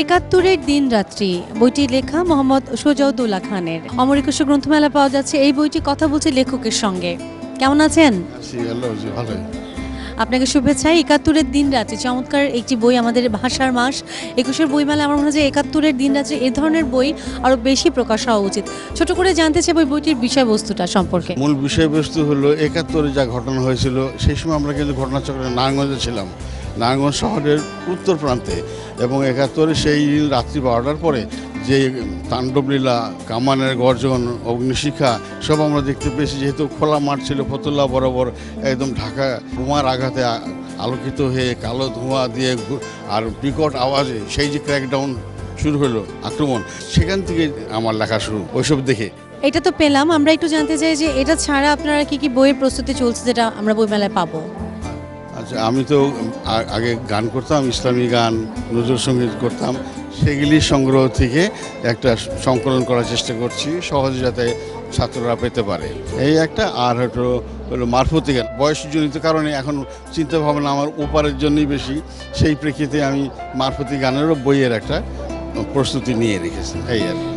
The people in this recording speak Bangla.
একাত্তরের দিন রাত্রি বইটি লেখা মোহাম্মদ সুজাউদ্দৌলা খানের। অমর একুশে গ্রন্থমেলা পাওয়া যাচ্ছে এই বইটি। কথা বলছে লেখকের সঙ্গে। কেমন আছেন? ভালো। আপনাকে শুভেচ্ছা। একাত্তরের দিন রাত্রি চমৎকার একটি বই, আমাদের ভাষার মাস একুশের বইমেলা। আমার মনে হয় যে একাত্তরের দিন রাত্রি এই ধরনের বই আরো বেশি প্রকাশ হওয়া উচিত। ছোট করে জানতে চাই বইটির বিষয়বস্তুটা সম্পর্কে। মূল বিষয়বস্তু হলো ৭১-এ যা ঘটনা হয়েছিল সেই সময় আমরা কিন্তু ঘটনাচক্রে নারায়ণগঞ্জে ছিলাম, নারায়ণগঞ্জ শহরের উত্তর প্রান্তে, এবং ৭১-এ সেই রাত্রি ১২টার পরে যে তাণ্ডবলীলা, কামানের গর্জন, অগ্নিশিখা সব আমরা দেখতে পেয়েছি। যেহেতু খোলা মাঠ ছিল, ফতুল্লা বরাবর একদম ঢাকা বোমার আঘাতে আলোকিত হয়ে কালো ধোঁয়া দিয়ে আর বিকট আওয়াজে সেই যে ক্র্যাকডাউন শুরু হলো, আক্রমণ, সেখান থেকে আমার লেখা শুরু ওইসব দেখে। এটা তো পেলাম, আমরা একটু জানতে চাই যে এটা ছাড়া আপনারা কি কি বইয়ের প্রস্তুতি চলছে যেটা আমরা বইমেলায় পাবো? আচ্ছা, আমি তো আগে গান করতাম, ইসলামী গান, নজরুল সঙ্গীত করতাম। সেগুলি সংগ্রহ থেকে একটা সংকলন করার চেষ্টা করছি, সহজে যাতে ছাত্ররা পেতে পারে এই একটা। আর হলো মারফতি গান, বয়সজনিত কারণে এখন চিন্তা ভাবনা আমার ওপারের জন্যই বেশি, সেই প্রেক্ষিতে আমি মারফতি গানেরও বইয়ের একটা প্রস্তুতি নিয়ে রেখেছি এই আর কি।